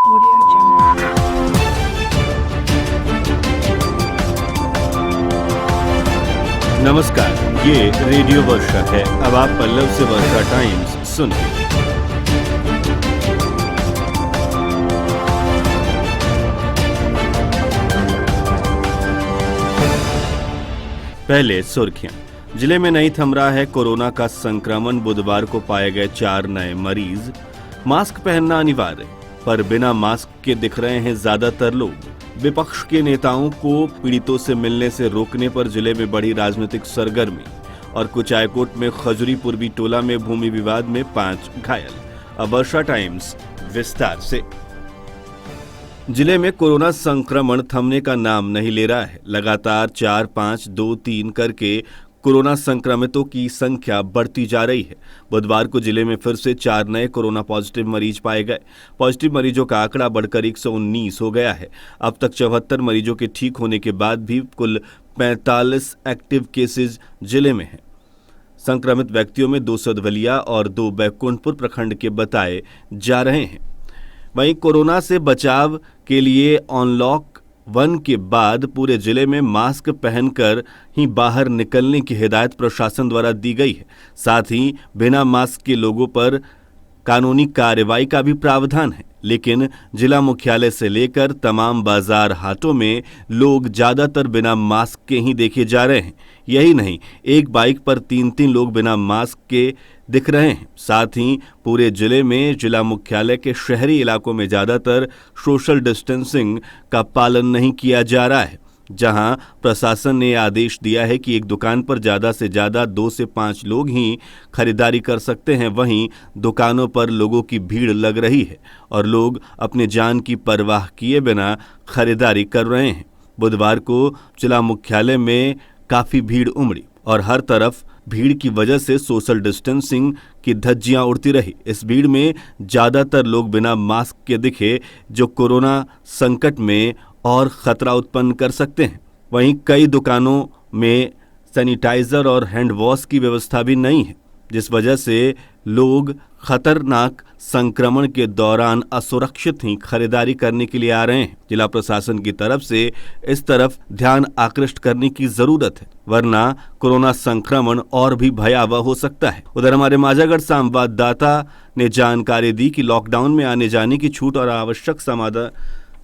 Audio Jungle. नमस्कार, ये radio वर्षा है। अब आप पल्लव से वर्षा टाइम्स सुनिए। पहले सुर्खियां। जिले में नहीं थम रहा है कोरोना का संक्रमण। बुधवार को पाए गए 4 नए मरीज। मास्क पहनना अनिवार्य, पर बिना मास्क के दिख रहे हैं ज्यादातर लोग। विपक्ष के नेताओं को पीड़ितों से मिलने से रोकने पर जिले में बढ़ी राजनीतिक सरगर्मी। और कुचायकोट में खजुरी पूर्वी टोला में भूमि विवाद में 5 घायल। अब वर्षा टाइम्स विस्तार से। जिले में कोरोना संक्रमण थमने का नाम नहीं ले रहा है। लगातार 4, 5, 2, 3 करके कोरोना संक्रमितों की संख्या बढ़ती जा रही है। बुधवार को जिले में फिर से 4 नए कोरोना पॉजिटिव मरीज पाए गए। पॉजिटिव मरीजों का आंकड़ा बढ़कर 119 हो गया है। अब तक 74 मरीजों के ठीक होने के बाद भी कुल 45 एक्टिव केसेज जिले में हैं। संक्रमित व्यक्तियों में 2 सदवलिया और 2 बैकुंठपुर प्रखंड के बताए जा रहे हैं। वहीं कोरोना से बचाव के लिए अनलॉक 1 के बाद पूरे जिले में मास्क पहनकर ही बाहर निकलने की हिदायत प्रशासन द्वारा दी गई है। साथ ही बिना मास्क के लोगों पर कानूनी कार्रवाई का भी प्रावधान है। लेकिन जिला मुख्यालय से लेकर तमाम बाजार हाटों में लोग ज्यादातर बिना मास्क के ही देखे जा रहे हैं। यही नहीं, एक बाइक पर 3-3 लोग बिना मास्क के दिख रहे हैं। साथ ही पूरे जिले में जिला मुख्यालय के शहरी इलाकों में ज्यादातर सोशल डिस्टेंसिंग का पालन नहीं किया जा रहा है। जहां प्रशासन ने आदेश दिया है कि एक दुकान पर ज्यादा से ज्यादा 2 से 5 लोग ही खरीदारी कर सकते हैं, वहीं दुकानों पर लोगों की भीड़ लग रही है और लोग अपने जान की परवाह किए बिना खरीदारी कर रहे हैं। बुधवार को जिला मुख्यालय में काफी भीड़ उमड़ी और हर तरफ भीड़ की वजह से सोशल डिस्टेंसिंग की धज्जियां उड़ती रही। इस भीड़ में ज्यादातर लोग बिना मास्क के दिखे, जो कोरोना संकट में और खतरा उत्पन्न कर सकते हैं। वहीं कई दुकानों में सैनिटाइजर और हैंड वॉश की व्यवस्था भी नहीं है, जिस वजह से लोग खतरनाक संक्रमण के दौरान असुरक्षित ही खरीदारी करने के लिए आ रहे हैं। जिला प्रशासन की तरफ से इस तरफ ध्यान आकृष्ट करने की जरूरत है, वरना कोरोना संक्रमण और भी भयावह हो सकता है। उधर हमारे माझागढ़ संवाददाता ने जानकारी दी कि लॉकडाउन में आने जाने की छूट और आवश्यक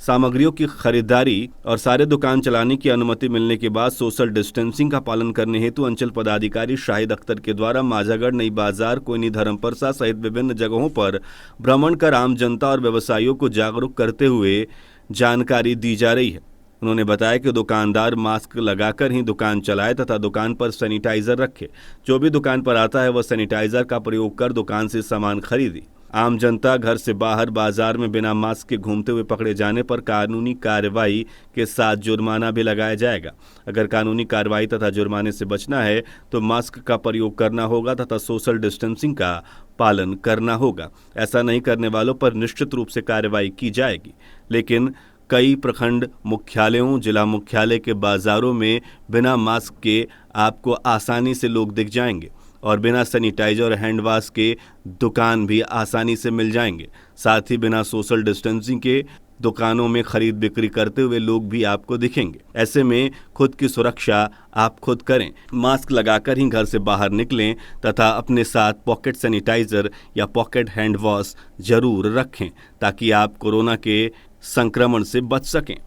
सामग्रियों की खरीदारी और सारे दुकान चलाने की अनुमति मिलने के बाद सोशल डिस्टेंसिंग का पालन करने हेतु अंचल पदाधिकारी शाहिद अख्तर के द्वारा माझागढ़, नई बाजार, कोयनी, धर्मपरसा सहित विभिन्न जगहों पर भ्रमण कर आम जनता और व्यवसायियों को जागरूक करते हुए जानकारी दी जा रही है। उन्होंने बताया कि दुकानदार मास्क लगाकर ही दुकान चलाए तथा दुकान पर सैनिटाइजर रखे। जो भी दुकान पर आता है वह सैनिटाइजर का प्रयोग कर दुकान से सामान खरीदे। आम जनता घर से बाहर बाजार में बिना मास्क के घूमते हुए पकड़े जाने पर कानूनी कार्रवाई के साथ जुर्माना भी लगाया जाएगा। अगर कानूनी कार्रवाई तथा जुर्माने से बचना है तो मास्क का प्रयोग करना होगा तथा सोशल डिस्टेंसिंग का पालन करना होगा। ऐसा नहीं करने वालों पर निश्चित रूप से कार्रवाई की जाएगी। लेकिन कई प्रखंड मुख्यालयों, जिला मुख्यालय के बाजारों में बिना मास्क के आपको आसानी से लोग दिख जाएंगे और बिना सैनिटाइजर और हैंड वॉश के दुकान भी आसानी से मिल जाएंगे। साथ ही बिना सोशल डिस्टेंसिंग के दुकानों में खरीद बिक्री करते हुए लोग भी आपको दिखेंगे। ऐसे में खुद की सुरक्षा आप खुद करें। मास्क लगाकर ही घर से बाहर निकलें तथा अपने साथ पॉकेट सैनिटाइजर या पॉकेट हैंड वॉश जरूर रखें ताकि आप कोरोना के संक्रमण से बच सकें।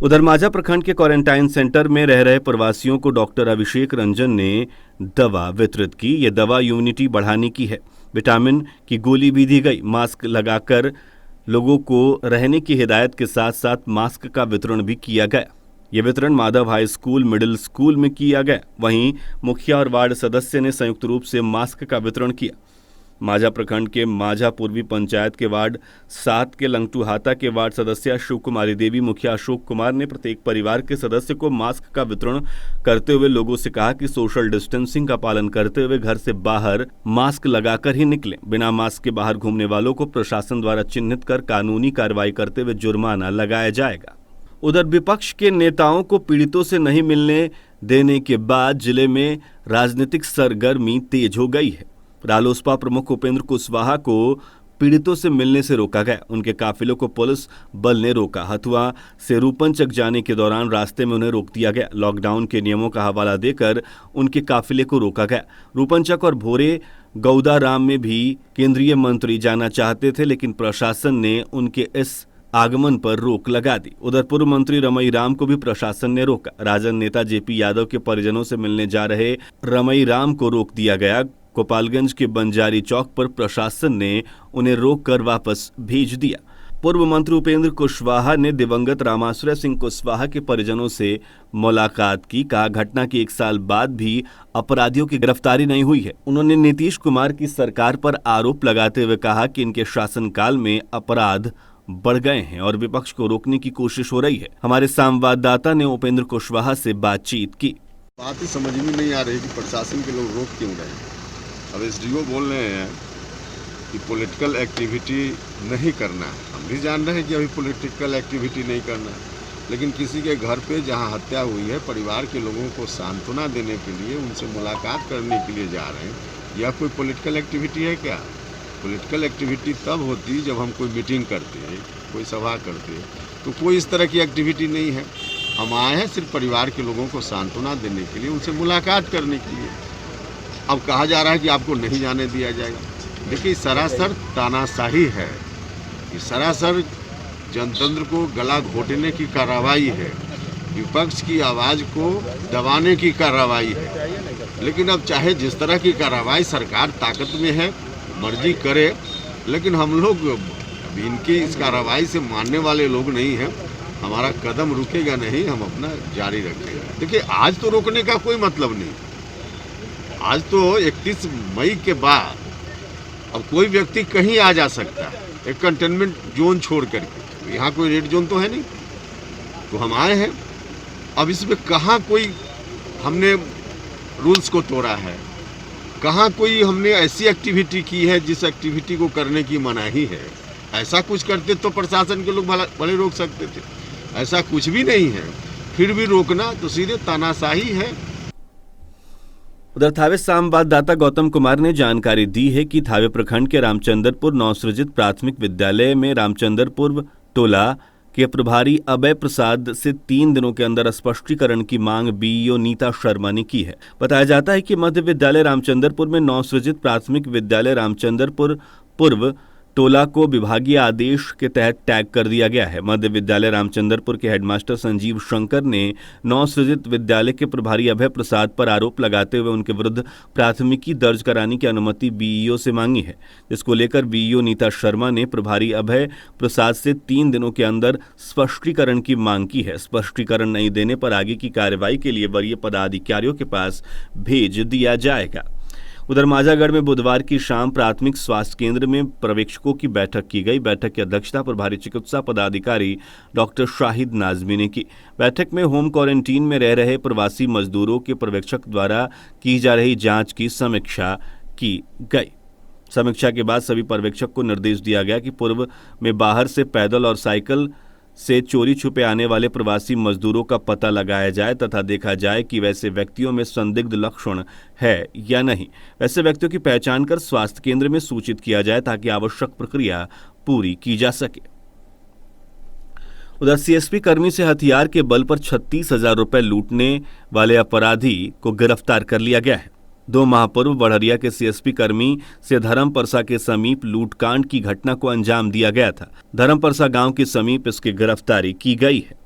उधर माझा प्रखंड के क्वारंटाइन सेंटर में रह रहे प्रवासियों को डॉक्टर अभिषेक रंजन ने दवा वितरित की। ये दवा इम्यूनिटी बढ़ाने की है। विटामिन की गोली भी दी गई। मास्क लगाकर लोगों को रहने की हिदायत के साथ साथ मास्क का वितरण भी किया गया। ये वितरण Madhav high school, middle school में किया गया। वहीं मुखिया और वार्ड सदस्य ने संयुक्त रूप से मास्क का वितरण किया। माझा प्रखंड के माझा पूर्वी पंचायत के वार्ड 7 के लंगटूहाता के वार्ड सदस्य अशोक कुमारी देवी, मुखिया अशोक कुमार ने प्रत्येक परिवार के सदस्य को मास्क का वितरण करते हुए लोगों से कहा कि सोशल डिस्टेंसिंग का पालन करते हुए घर से बाहर मास्क लगाकर ही निकलें। बिना मास्क के बाहर घूमने वालों को प्रशासन द्वारा चिन्हित कर कानूनी कार्रवाई करते हुए जुर्माना लगाया जाएगा। उधर विपक्ष के नेताओं को पीड़ितों से नहीं मिलने देने के बाद जिले में राजनीतिक सरगर्मी तेज हो गई है। रालोसपा प्रमुख उपेंद्र कुशवाहा को पीड़ितों से मिलने से रोका गया। उनके काफिलों को पुलिस बल ने रोका। हथुआ से रूपनचक जाने के दौरान रास्ते में उन्हें रोक दिया गया। लॉकडाउन के नियमों का हवाला देकर उनके काफिले को रोका गया। रूपनचक और भोरे गौदाराम में भी केंद्रीय मंत्री जाना चाहते थे, लेकिन प्रशासन ने उनके इस आगमन पर रोक लगा दी। उधर पूर्व मंत्री रमई राम को भी प्रशासन ने रोका। राजद नेता जेपी यादव के परिजनों से मिलने जा रहे रमई राम को रोक दिया गया। गोपालगंज के बंजारी चौक पर प्रशासन ने उन्हें रोककर वापस भेज दिया। पूर्व मंत्री उपेंद्र कुशवाहा ने दिवंगत रामाश्रय सिंह कुशवाहा के परिजनों से मुलाकात की। कहा, घटना के 1 साल बाद भी अपराधियों की गिरफ्तारी नहीं हुई है। उन्होंने नीतीश कुमार की सरकार पर आरोप लगाते हुए कहा कि इनके शासनकाल में अपराध बढ़ गए हैं और विपक्ष को रोकने की कोशिश हो रही है। हमारे संवाददाता ने उपेंद्र कुशवाहा से बातचीत की। बात ही समझ में नहीं आ रही कि प्रशासन के लोग रोक क्यों रहे हैं। अब एसडीओ बोल रहे हैं कि पॉलिटिकल एक्टिविटी नहीं करना है। हम भी जान रहे हैं कि अभी पॉलिटिकल एक्टिविटी नहीं करना है, लेकिन किसी के घर पे जहां हत्या हुई है, परिवार के लोगों को सांत्वना देने के लिए, उनसे मुलाकात करने के लिए जा रहे हैं। यह कोई पॉलिटिकल एक्टिविटी है क्या? पॉलिटिकल एक्टिविटी तब होती जब हम कोई मीटिंग करते हैं, कोई सभा करते हैं, तो कोई इस तरह की एक्टिविटी नहीं है। हम आए हैं सिर्फ परिवार के लोगों को सांत्वना देने के लिए, उनसे मुलाकात करने के लिए। अब कहा जा रहा है कि आपको नहीं जाने दिया जाएगा। देखिए, सरासर तानाशाही है, ये सरासर जनतंत्र को गला घोटने की कार्रवाई है, विपक्ष की आवाज़ को दबाने की कार्रवाई है। लेकिन अब चाहे जिस तरह की कार्रवाई सरकार ताकत में है, मर्जी करे, लेकिन हम लोग अभी इनकी इस कार्रवाई से मानने वाले लोग नहीं हैं। हमारा कदम रुकेगा नहीं, हम अपना जारी रखेंगे। देखिए, आज तो रोकने का कोई मतलब नहीं। आज तो 31 मई के बाद अब कोई व्यक्ति कहीं आ जा सकता है, एक कंटेनमेंट जोन छोड़ करके। यहाँ कोई रेड जोन तो है नहीं, तो हम आए हैं। अब इसमें कहाँ कोई हमने रूल्स को तोड़ा है, कहाँ कोई हमने ऐसी एक्टिविटी की है जिस एक्टिविटी को करने की मनाही है। ऐसा कुछ करते तो प्रशासन के लोग भले रोक सकते थे, ऐसा कुछ भी नहीं है। फिर भी रोकना तो सीधे तानाशाही है। उधर थावे संवाददाता गौतम कुमार ने जानकारी दी है कि थावे प्रखंड के रामचंद्रपुर नवसृजित प्राथमिक विद्यालय में रामचंद्रपुर टोला के प्रभारी अभय प्रसाद से 3 दिनों के अंदर स्पष्टीकरण की मांग बीईओ नीता शर्मा ने की है। बताया जाता है कि मध्य विद्यालय रामचंद्रपुर में नवसृजित प्राथमिक विद्यालय रामचंद्रपुर पूर्व टोला को विभागीय आदेश के तहत टैग कर दिया गया है। मध्य विद्यालय रामचंद्रपुर के हेडमास्टर संजीव शंकर ने नवसृजित विद्यालय के प्रभारी अभय प्रसाद पर आरोप लगाते हुए उनके विरुद्ध प्राथमिकी दर्ज कराने की अनुमति बीईओ से मांगी है, जिसको लेकर बीईओ नीता शर्मा ने प्रभारी अभय प्रसाद से 3 दिनों के अंदर स्पष्टीकरण की मांग की है। स्पष्टीकरण नहीं देने पर आगे की कार्रवाई के लिए वरीय पदाधिकारियों के पास भेज दिया जाएगा। उधर माजागढ़ में बुधवार की शाम प्राथमिक स्वास्थ्य केंद्र में पर्यवेक्षकों की बैठक की गई। बैठक की अध्यक्षता प्रभारी चिकित्सा पदाधिकारी डॉक्टर शाहिद नाजमी ने की। बैठक में होम क्वारंटीन में रह रहे प्रवासी मजदूरों के पर्यवेक्षक द्वारा की जा रही जांच की समीक्षा की गई। समीक्षा के बाद सभी पर्यवेक्षक को निर्देश दिया गया कि पूर्व में बाहर से पैदल और साइकिल से चोरी छुपे आने वाले प्रवासी मजदूरों का पता लगाया जाए तथा देखा जाए कि वैसे व्यक्तियों में संदिग्ध लक्षण है या नहीं। वैसे व्यक्तियों की पहचान कर स्वास्थ्य केंद्र में सूचित किया जाए ताकि आवश्यक प्रक्रिया पूरी की जा सके। उधर सीएसपी कर्मी से हथियार के बल पर 36,000 रुपए लूटने वाले अपराधी को गिरफ्तार कर लिया गया है। 2 माह पूर्व बड़हरिया के सीएसपी कर्मी से धर्मपरसा के समीप लूटकांड की घटना को अंजाम दिया गया था। धर्मपरसा गांव के समीप इसकी गिरफ्तारी की गई है।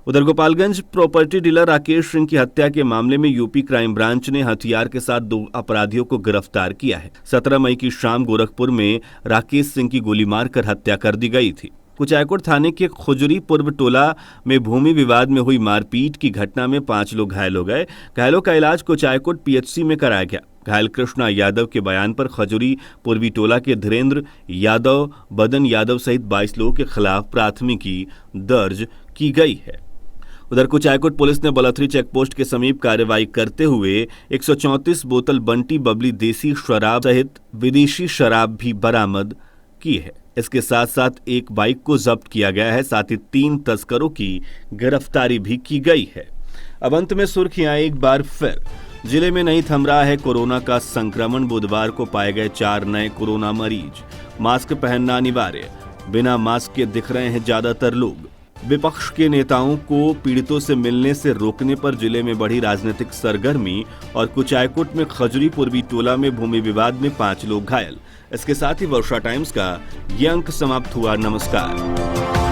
उधर गोपालगंज प्रॉपर्टी डीलर राकेश सिंह की हत्या के मामले में यूपी क्राइम ब्रांच ने हथियार के साथ 2 अपराधियों को गिरफ्तार किया है। 17 मई की शाम गोरखपुर में राकेश सिंह की गोली मारकर हत्या कर दी गई थी। कुचायकोट थाने के खुजरी पूर्व टोला में भूमि विवाद में हुई मारपीट की घटना में 5 लोग घायल हो गए। घायलों का इलाज कुचायकोट पीएचसी में कराया गया। घायल कृष्णा यादव के बयान पर खजुरी पूर्वी टोला के धीरेन्द्र यादव, बदन यादव सहित 22 लोगों के खिलाफ प्राथमिकी दर्ज की गई है। उधर कुचायकोट पुलिस ने बलथरी चेकपोस्ट के समीप कार्रवाई करते हुए 134 बोतल बंटी बबली देसी शराब सहित विदेशी शराब भी बरामद की है। इसके साथ साथ एक बाइक को जब्त किया गया है। साथ ही 3 तस्करों की गिरफ्तारी भी की गई है। अब अंत में सुर्खियां एक बार फिर। जिले में नहीं थम रहा है कोरोना का संक्रमण। बुधवार को पाए गए 4 नए कोरोना मरीज। मास्क पहनना अनिवार्य, बिना मास्क के दिख रहे हैं ज्यादातर लोग। विपक्ष के नेताओं को पीड़ितों से मिलने से रोकने पर जिले में बढ़ी राजनीतिक सरगर्मी और कुचायकोट में खजरी पूर्वी टोला में भूमि विवाद में 5 लोग घायल। इसके साथ ही वर्षा टाइम्स का ये अंक समाप्त हुआ। नमस्कार।